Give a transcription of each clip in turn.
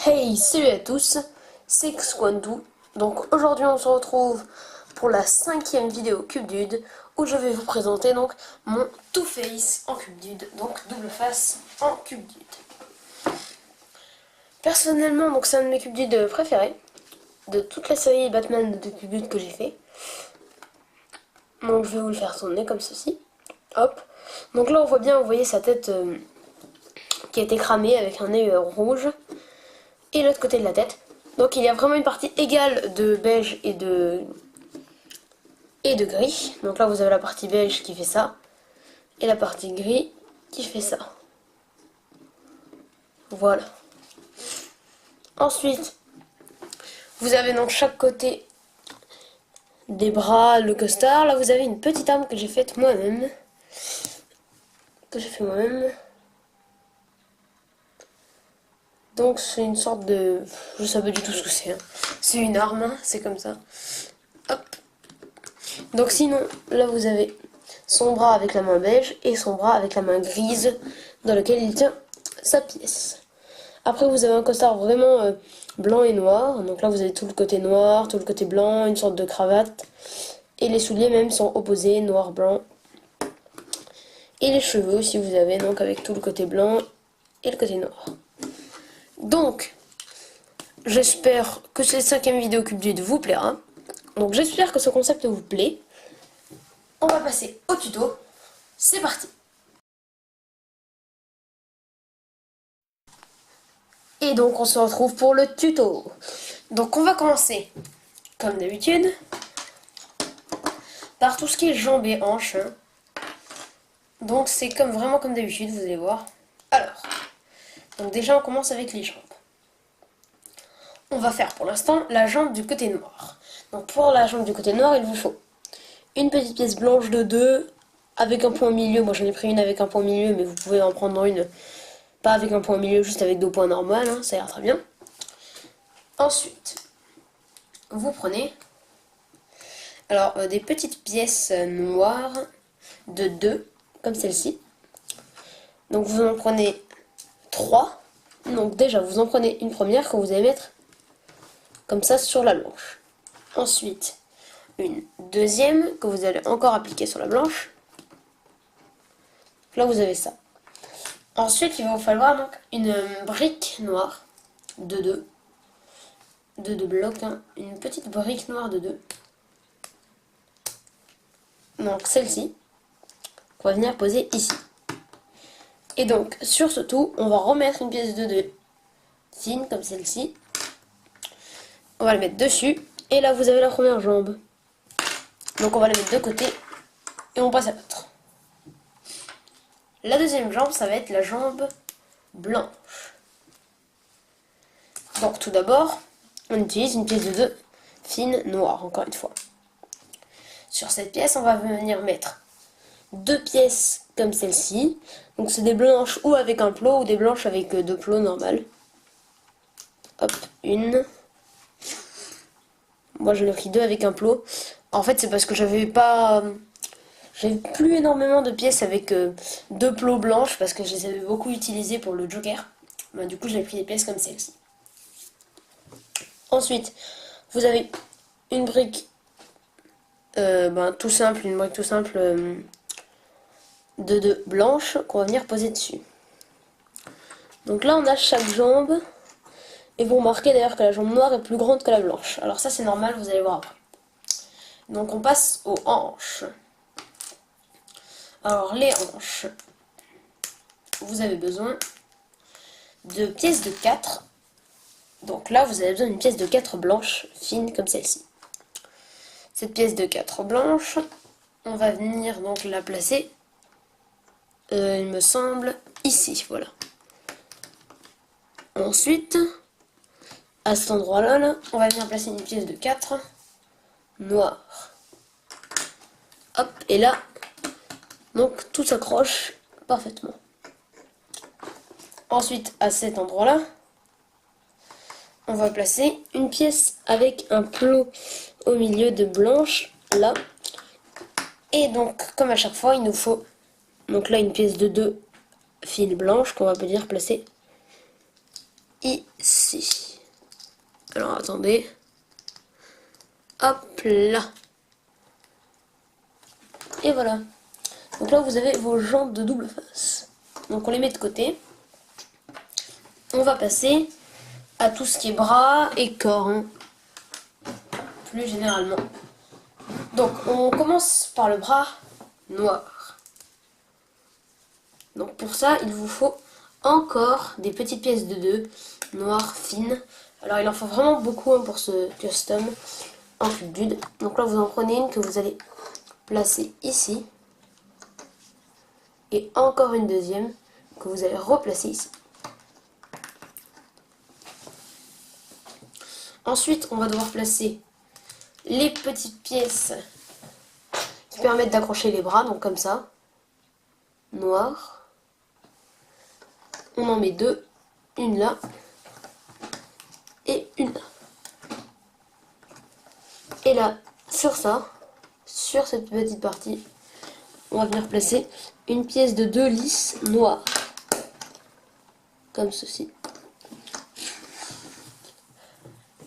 Hey, salut à tous, c'est Xquandu. Donc aujourd'hui on se retrouve pour la 5e vidéo CubeDude où je vais vous présenter donc mon Two Face en CubeDude, donc double face en CubeDude. Personnellement, donc c'est un de mes CubeDudes préférés de toute la série Batman de CubeDude que j'ai fait. Donc je vais vous le faire tourner comme ceci. Hop. Donc là on voit bien, vous voyez sa tête qui a été cramée avec un œil rouge. Et l'autre côté de la tête. Donc il y a vraiment une partie égale de beige et de gris. Donc là vous avez la partie beige qui fait ça. Et la partie gris qui fait ça. Voilà. Ensuite, vous avez donc chaque côté des bras, le costard. Là vous avez une petite arme que j'ai faite moi-même. Donc c'est une sorte de... Je sais pas du tout ce que c'est. Hein. C'est une arme, hein, c'est comme ça. Hop. Donc sinon, là vous avez son bras avec la main beige et son bras avec la main grise dans lequel il tient sa pièce. Après vous avez un costard vraiment blanc et noir. Donc là vous avez tout le côté noir, tout le côté blanc, une sorte de cravate. Et les souliers même sont opposés, noir-blanc. Et les cheveux aussi vous avez donc avec tout le côté blanc et le côté noir. Donc, j'espère que cette 5e vidéo CubeDude vous plaira. Donc j'espère que ce concept vous plaît. On va passer au tuto. C'est parti. Et donc on se retrouve pour le tuto. Donc on va commencer, comme d'habitude, par tout ce qui est jambes et hanches. Donc c'est vraiment comme d'habitude, vous allez voir. Alors, donc déjà on commence avec les jambes. On va faire pour l'instant la jambe du côté noir. Donc pour la jambe du côté noir, il vous faut une petite pièce blanche de 2 avec un point au milieu. Moi j'en ai pris une avec un point au milieu, mais vous pouvez en prendre une pas avec un point au milieu, juste avec 2 points normaux, hein, ça ira très bien. Ensuite, vous prenez des petites pièces noires de 2, comme celle-ci. Donc vous en prenez 3. Donc déjà, vous en prenez une première que vous allez mettre comme ça sur la blanche. Ensuite, une deuxième que vous allez encore appliquer sur la blanche. Là, vous avez ça. Ensuite, il va vous falloir donc une brique noire de 2 blocs, hein, une petite brique noire de 2. Donc celle-ci, qu'on va venir poser ici. Et donc sur ce tout, on va remettre une pièce de 2 fine comme celle-ci. On va la mettre dessus. Et là, vous avez la première jambe. Donc on va la mettre de côté et on passe à l'autre. La deuxième jambe, ça va être la jambe blanche. Donc tout d'abord, on utilise une pièce de 2 fine noire, encore une fois. Sur cette pièce, on va venir mettre 2 pièces comme celle-ci. Donc c'est des blanches ou avec un plot ou des blanches avec 2 plots normales. Hop, une. Moi j'en ai pris 2 avec un plot. En fait c'est parce que j'avais plus énormément de pièces avec 2 plots blanches parce que je les avais beaucoup utilisées pour le Joker. Ben, du coup j'ai pris des pièces comme celle-ci. Ensuite, vous avez une brique tout simple, de 2 blanches qu'on va venir poser dessus. Donc là on a chaque jambe. Et vous remarquez d'ailleurs que la jambe noire est plus grande que la blanche. Alors ça c'est normal, vous allez voir après. Donc on passe aux hanches. Alors les hanches, vous avez besoin de pièces de 4. Donc là vous avez besoin d'une pièce de 4 blanche, fine comme celle-ci. Cette pièce de 4 blanche, on va venir donc la placer, il me semble, ici, voilà. Ensuite, à cet endroit-là, là, on va venir placer une pièce de 4 noire. Hop, et là, donc tout s'accroche parfaitement. Ensuite, à cet endroit-là, on va placer une pièce avec un plot au milieu de blanche, là. Et donc, comme à chaque fois, il nous faut donc là une pièce de 2 fils blanches qu'on va venir placer ici. Alors attendez. Hop là. Et voilà. Donc là vous avez vos jambes de double face. Donc on les met de côté. On va passer à tout ce qui est bras et corps, hein, plus généralement. Donc on commence par le bras noir. Donc pour ça il vous faut encore des petites pièces de 2 noires fines. Alors il en faut vraiment beaucoup, hein, pour ce custom en cube dude. Donc là vous en prenez une que vous allez placer ici. Et encore une deuxième que vous allez replacer ici. Ensuite, on va devoir placer les petites pièces qui permettent d'accrocher les bras, donc comme ça. Noir. On en met 2. Une là. Et une là. Et là, sur ça, sur cette petite partie, on va venir placer une pièce de 2 lisses noires. Comme ceci.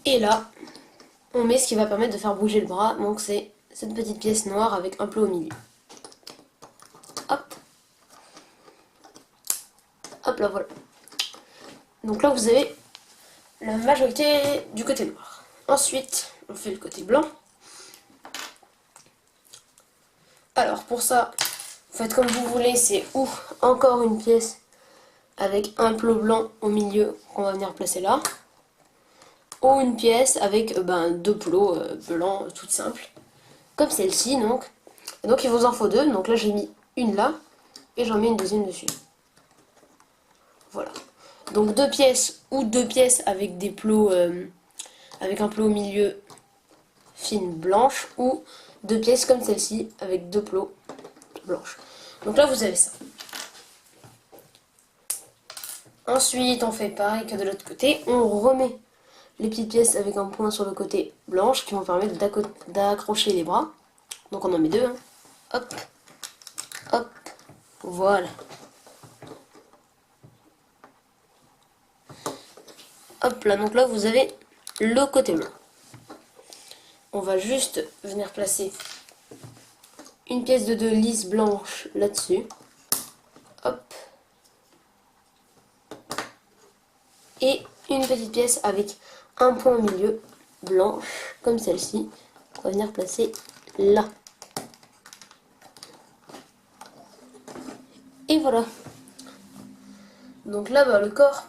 Et là, on met ce qui va permettre de faire bouger le bras. Donc c'est cette petite pièce noire avec un plot au milieu. Hop. Hop là, voilà. Donc là, vous avez la majorité du côté noir. Ensuite, on fait le côté blanc. Alors pour ça, vous faites comme vous voulez. C'est ou encore une pièce avec un plot blanc au milieu qu'on va venir placer là. Ou une pièce avec 2 plots blancs, toutes simples. Comme celle-ci, donc. Et donc il vous en faut 2. Donc là j'ai mis une là. Et j'en mets une deuxième dessus. Voilà. Donc 2 pièces ou 2 pièces avec des plots, avec un plot au milieu fine blanche. Ou 2 pièces comme celle-ci avec 2 plots blanches. Donc là vous avez ça. Ensuite on fait pareil que de l'autre côté. On remet les petites pièces avec un point sur le côté blanche qui vont permettre d'accrocher les bras. Donc on en met 2. Hein. Hop. Hop. Voilà. Hop là. Donc là vous avez le côté blanc. On va juste venir placer une pièce de 2 lisses blanches là-dessus. Hop. Et une petite pièce avec un point au milieu blanche, comme celle-ci, qu'on va venir placer là. Et voilà. Donc là, le corps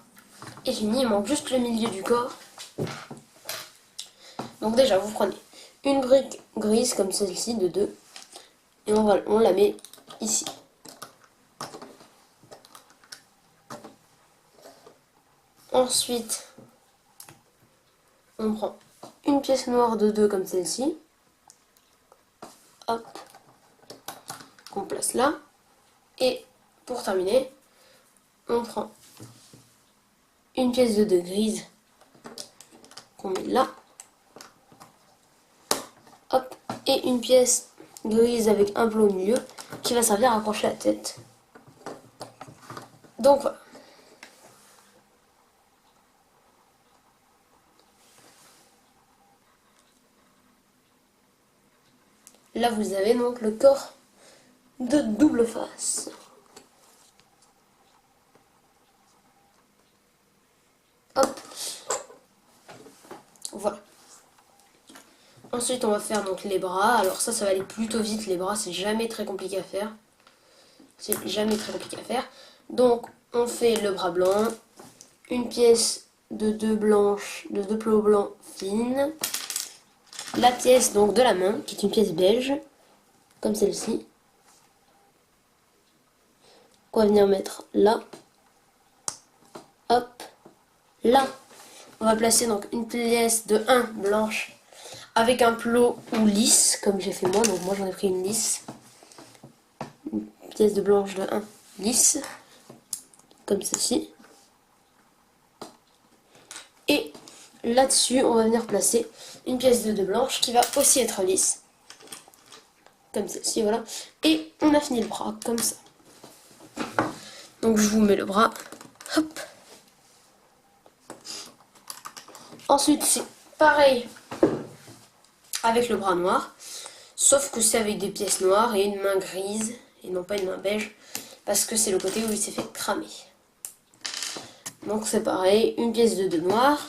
est fini, il manque juste le milieu du corps. Donc déjà, vous prenez une brique grise comme celle-ci de 2 et on la met ici. Ensuite, on prend une pièce noire de 2 comme celle-ci. Hop. Qu'on place là. Et pour terminer, on prend une pièce de 2 grise qu'on met là. Hop. Et une pièce grise avec un plot au milieu qui va servir à accrocher la tête. Donc voilà. Là, vous avez donc le corps de double face. Hop. Voilà. Ensuite, on va faire donc les bras. Alors ça va aller plutôt vite. Les bras, c'est jamais très compliqué à faire. C'est jamais très compliqué à faire. Donc, on fait le bras blanc. Une pièce de 2 blanches, de 2 plots blancs fines. La pièce donc de la main, qui est une pièce beige, comme celle-ci. On va venir mettre là. Hop. Là. On va placer donc une pièce de 1 blanche avec un plot ou lisse, comme j'ai fait moi. Donc moi j'en ai pris une lisse. Une pièce de blanche de 1 lisse, comme ceci. Et là-dessus, on va venir placer une pièce de 2 blanche qui va aussi être lisse. Comme celle-ci, voilà. Et on a fini le bras, comme ça. Donc je vous mets le bras. Hop. Ensuite, c'est pareil avec le bras noir, sauf que c'est avec des pièces noires et une main grise, et non pas une main beige, parce que c'est le côté où il s'est fait cramer. Donc c'est pareil, une pièce de 2 noir,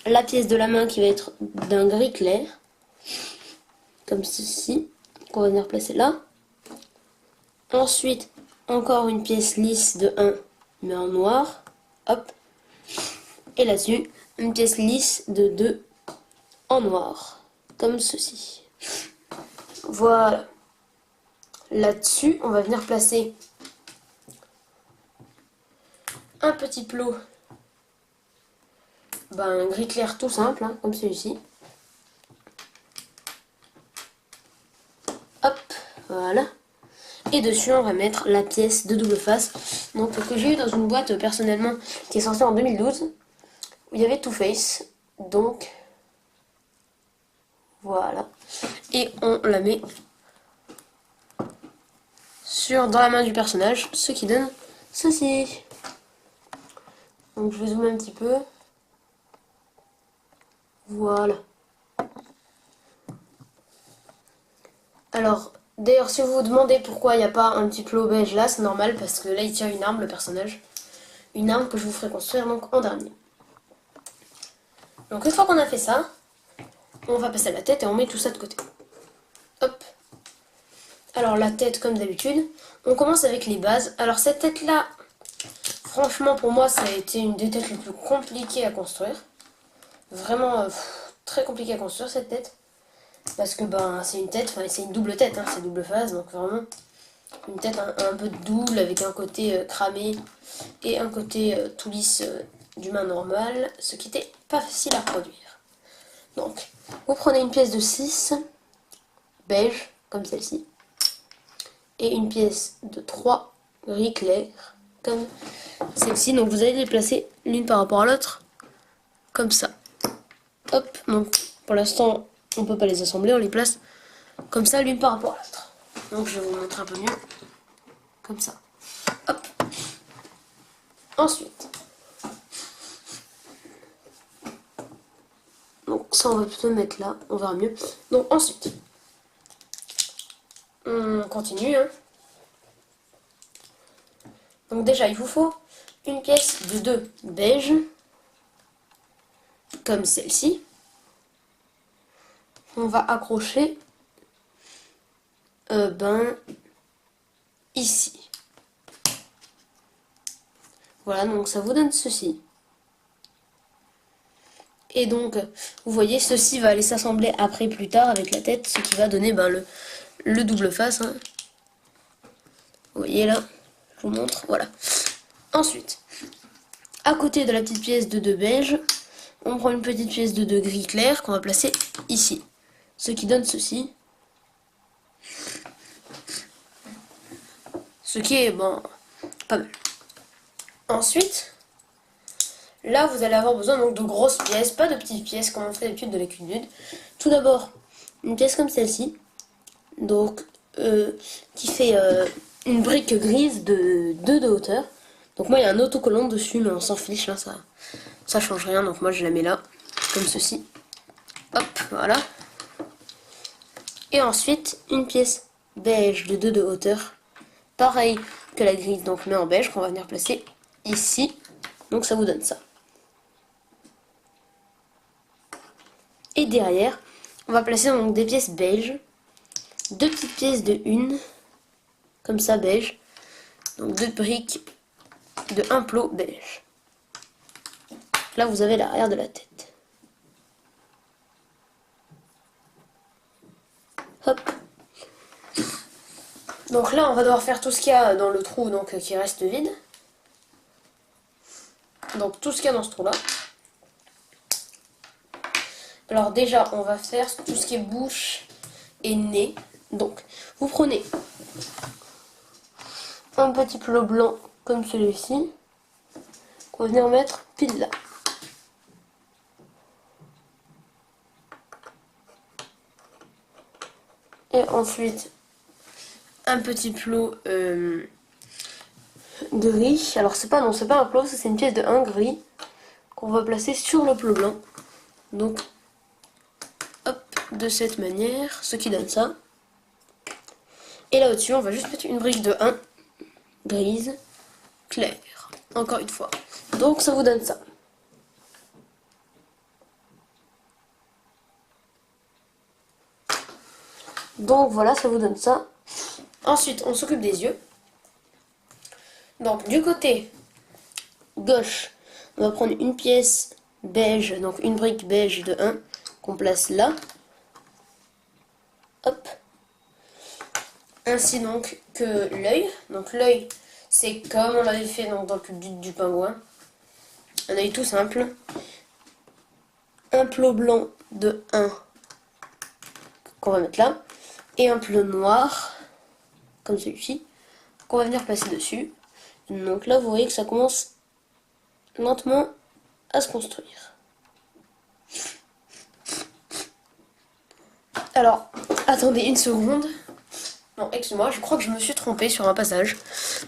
la pièce de la main qui va être d'un gris clair, comme ceci, qu'on va venir placer là. Ensuite, encore une pièce lisse de 1, mais en noir, hop, et là-dessus, une pièce lisse de 2 en noir, comme ceci. Voilà. Là-dessus, on va venir placer un petit plot, un gris clair tout simple, hein, comme celui-ci. Hop, voilà. Et dessus, on va mettre la pièce de double face, donc que j'ai eu dans une boîte personnellement qui est sortie en 2012, où il y avait Too Faced. Donc, voilà. Et on la met dans la main du personnage, ce qui donne ceci. Donc je vais zoomer un petit peu. Voilà. Alors, d'ailleurs, si vous vous demandez pourquoi il n'y a pas un petit plot beige là, c'est normal parce que là il tient une arme, le personnage. Une arme que je vous ferai construire donc en dernier. Donc une fois qu'on a fait ça, on va passer à la tête et on met tout ça de côté. Hop. Alors la tête, comme d'habitude, on commence avec les bases. Alors cette tête là, franchement pour moi ça a été une des têtes les plus compliquées à construire. Vraiment très compliqué à construire cette tête. Parce que c'est une tête, c'est une double tête, hein, c'est double face, donc vraiment une tête un peu double avec un côté cramé et un côté tout lisse d'humain normal, ce qui n'était pas facile à produire. Donc vous prenez une pièce de 6 beige, comme celle-ci, et une pièce de 3 gris clair, comme celle-ci. Donc vous allez les placer l'une par rapport à l'autre, comme ça. Hop, donc pour l'instant on peut pas les assembler, on les place comme ça l'une par rapport à l'autre. Donc je vais vous montrer un peu mieux, comme ça. Hop. Ensuite, donc ça on va plutôt le mettre là, on verra mieux. Donc ensuite, on continue, hein. Donc déjà il vous faut une pièce de 2 beige, comme celle-ci. On va accrocher ici. Voilà, donc ça vous donne ceci. Et donc, vous voyez, ceci va aller s'assembler après plus tard avec la tête, ce qui va donner le double face, hein. Vous voyez là, je vous montre, voilà. Ensuite, à côté de la petite pièce de 2 beige, on prend une petite pièce de 2 gris clair qu'on va placer ici. Ce qui donne ceci. Ce qui est, pas mal. Ensuite, là vous allez avoir besoin donc de grosses pièces, pas de petites pièces comme on fait d'habitude de la cuite nude. Tout d'abord, une pièce comme celle-ci, donc qui fait une brique grise de 2 de hauteur. Donc moi il y a un autocollant dessus, mais on s'en fiche, hein, ça change rien, donc moi je la mets là, comme ceci. Hop, voilà. Et ensuite, une pièce beige de 2 de hauteur, pareil que la grise, donc mais en beige, qu'on va venir placer ici. Donc ça vous donne ça. Et derrière, on va placer donc des pièces beige, 2 petites pièces de 1, comme ça beige, donc 2 briques de 1 plot beige. Là vous avez l'arrière de la tête. Hop. Donc là on va devoir faire tout ce qu'il y a dans le trou donc qui reste vide. Donc tout ce qu'il y a dans ce trou là. Alors déjà on va faire tout ce qui est bouche et nez. Donc vous prenez un petit plot blanc comme celui-ci qu'on va venir mettre pile là. Et ensuite un petit plot gris. Alors c'est pas un plot, c'est une pièce de 1 gris qu'on va placer sur le plot blanc. Donc, hop, de cette manière, ce qui donne ça. Et là au-dessus, on va juste mettre une brique de 1, grise, claire, encore une fois. Donc ça vous donne ça. Donc voilà, ça vous donne ça. Ensuite, on s'occupe des yeux. Donc du côté gauche, on va prendre une pièce beige, donc une brique beige de 1, qu'on place là. Hop. Ainsi donc que l'œil. Donc l'œil, c'est comme on l'avait fait donc, dans le cube du pingouin. Un œil tout simple. Un plot blanc de 1 qu'on va mettre là. Et un plot noir, comme celui-ci, qu'on va venir placer dessus. Donc là, vous voyez que ça commence lentement à se construire. Alors, attendez une seconde. Non, excusez-moi, je crois que je me suis trompée sur un passage.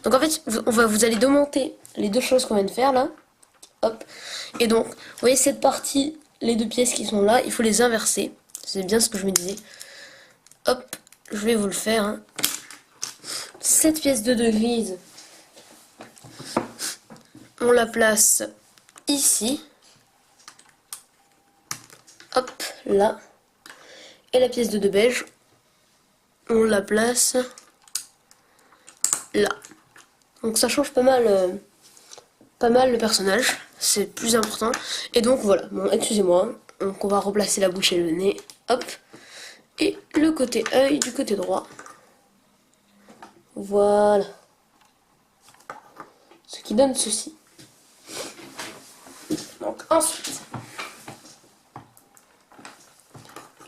Donc en fait, vous allez démonter les deux choses qu'on vient de faire là. Hop. Et donc, vous voyez cette partie, les deux pièces qui sont là, il faut les inverser. C'est bien ce que je me disais. Hop, je vais vous le faire. Hein. Cette pièce de 2 grise, on la place ici. Hop, là. Et la pièce de 2 beige, on la place là. Donc ça change pas mal le personnage. C'est plus important. Et donc voilà, bon, excusez-moi. Donc on va replacer la bouche et le nez. Hop. Et le côté œil du côté droit. Voilà. Ce qui donne ceci. Donc ensuite,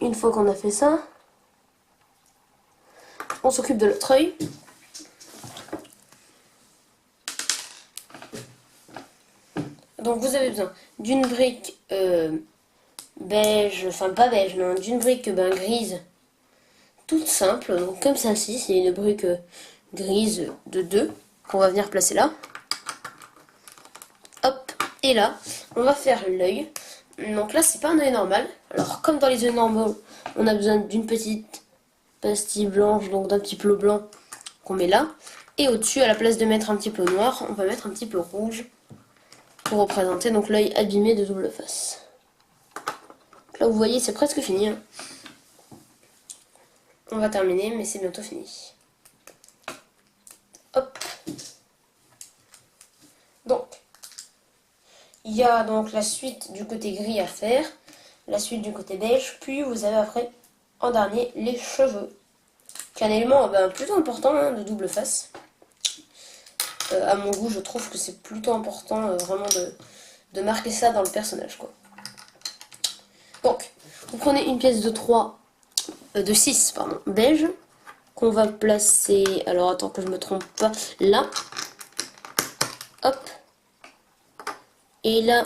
une fois qu'on a fait ça, on s'occupe de l'autre œil. Donc vous avez besoin d'une brique beige, enfin pas beige, non, d'une brique grise, toute simple, donc comme celle-ci, c'est une brique grise de 2 qu'on va venir placer là. Hop, et là, on va faire l'œil. Donc là, c'est pas un œil normal. Alors comme dans les œils normaux, on a besoin d'une petite pastille blanche, donc d'un petit plot blanc qu'on met là. Et au-dessus, à la place de mettre un petit plot noir, on va mettre un petit plot rouge pour représenter donc l'œil abîmé de double face. Donc là, vous voyez, c'est presque fini. Hein. On va terminer, mais c'est bientôt fini. Hop. Donc, il y a donc la suite du côté gris à faire, la suite du côté beige, puis vous avez après, en dernier, les cheveux. Qui est un élément plutôt important hein, de double face. À mon goût, je trouve que c'est plutôt important vraiment de marquer ça dans le personnage, quoi. Donc, vous prenez une pièce de 6, pardon, beige, qu'on va placer, alors attends que je me trompe pas, là. Hop. Et là,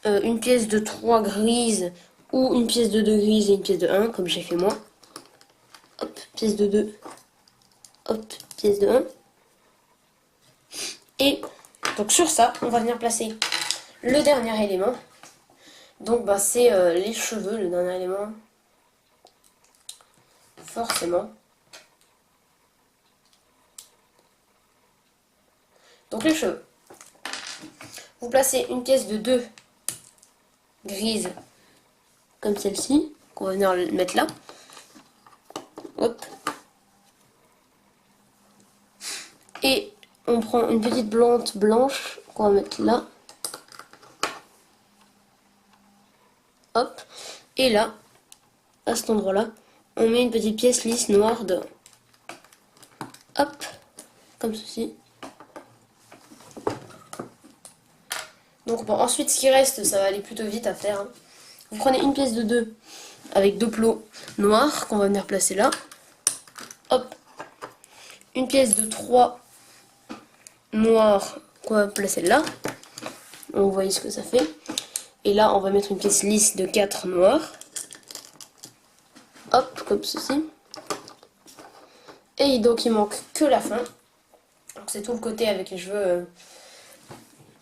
une pièce de 3 grise, ou une pièce de 2 grise et une pièce de 1, comme j'ai fait moi. Hop, pièce de 2. Hop, pièce de 1. Et donc sur ça, on va venir placer le dernier élément. Donc c'est les cheveux, le dernier élément. Forcément. Donc les cheveux. Vous placez une pièce de 2 grise, comme celle-ci, qu'on va venir mettre là. Hop. Et on prend une petite plante blanche qu'on va mettre là. Hop. Et là, à cet endroit-là, on met une petite pièce lisse noire de... Hop. Comme ceci. Donc bon, ensuite, ce qui reste, ça va aller plutôt vite à faire. Hein. Vous prenez une pièce de 2 avec 2 plots noirs qu'on va venir placer là. Hop. Une pièce de 3 noirs qu'on va placer là. Vous voyez ce que ça fait. Et là, on va mettre une pièce lisse de 4 noirs. Hop, comme ceci. Et donc, il manque que la fin. Donc, c'est tout le côté avec les cheveux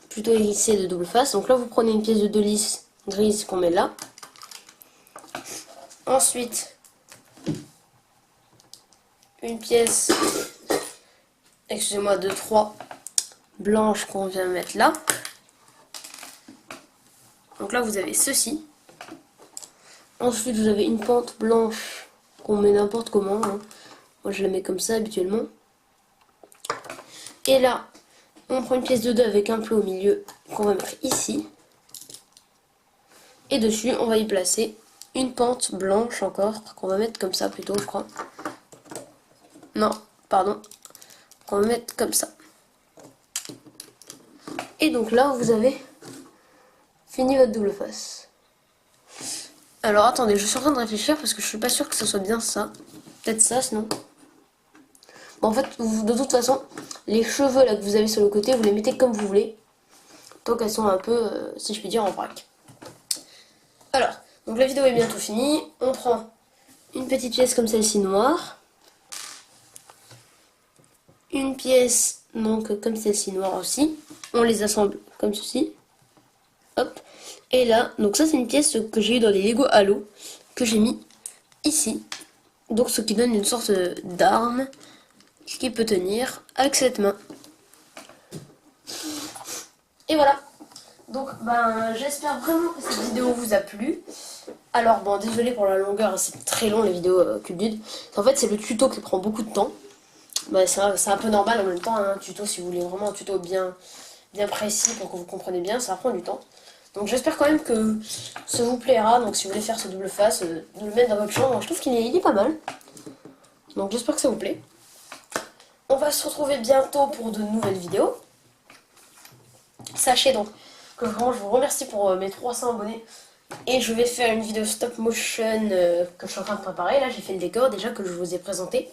plutôt hérissés de double face. Donc là, vous prenez une pièce de 2 lisses grises qu'on met là. Ensuite, une pièce, excusez-moi, de 3 blanches qu'on vient mettre là. Donc là, vous avez ceci. Ensuite, vous avez une pente blanche qu'on met n'importe comment, hein. Moi, je la mets comme ça habituellement. Et là, on prend une pièce de 2 avec un plat au milieu qu'on va mettre ici. Et dessus, on va y placer une pente blanche encore, qu'on va mettre comme ça plutôt, je crois. Non, pardon. Qu'on va mettre comme ça. Et donc là, vous avez fini votre double face. Alors attendez, je suis en train de réfléchir parce que je suis pas sûre que ce soit bien ça. Peut-être ça, sinon. Bon, en fait, de toute façon, les cheveux là que vous avez sur le côté, vous les mettez comme vous voulez. Tant qu'elles sont un peu, si je puis dire, en vrac. Alors, donc la vidéo est bientôt finie. On prend une petite pièce comme celle-ci noire. Une pièce donc comme celle-ci noire aussi. On les assemble comme ceci. Hop. Et là, donc ça c'est une pièce que j'ai eu dans les Lego Halo, que j'ai mis ici. Donc ce qui donne une sorte d'arme qui peut tenir avec cette main. Et voilà. Donc ben j'espère vraiment que cette vidéo vous a plu. Alors bon, désolé pour la longueur, c'est très long les vidéos Cubdude. En fait c'est le tuto qui prend beaucoup de temps. Ben, c'est un peu normal en même temps, hein, un tuto, si vous voulez vraiment un tuto bien précis pour que vous compreniez bien, ça prend du temps. Donc j'espère quand même que ça vous plaira. Donc si vous voulez faire ce double face, de le mettre dans votre chambre, je trouve qu'il est pas mal. Donc j'espère que ça vous plaît. On va se retrouver bientôt pour de nouvelles vidéos. Sachez donc que vraiment je vous remercie pour mes 300 abonnés. Et je vais faire une vidéo stop motion que je suis en train de préparer. Là j'ai fait le décor déjà que je vous ai présenté.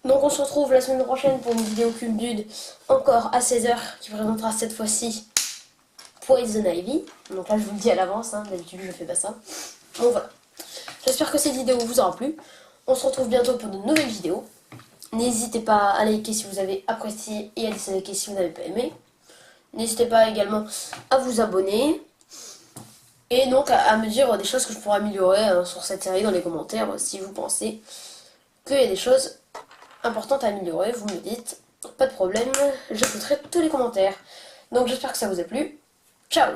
Donc on se retrouve la semaine prochaine pour une vidéo Cubdude encore à 16 h qui présentera cette fois-ci Poison Ivy. Donc là je vous le dis à l'avance, hein, d'habitude je fais pas ça. Donc voilà. J'espère que cette vidéo vous aura plu. On se retrouve bientôt pour de nouvelles vidéos. N'hésitez pas à liker si vous avez apprécié et à disliker si vous n'avez pas aimé. N'hésitez pas également à vous abonner. Et donc à me dire des choses que je pourrais améliorer sur cette série dans les commentaires. Si vous pensez qu'il y a des choses importantes à améliorer, vous me dites. Pas de problème, j'écouterai tous les commentaires. Donc j'espère que ça vous a plu. Ciao!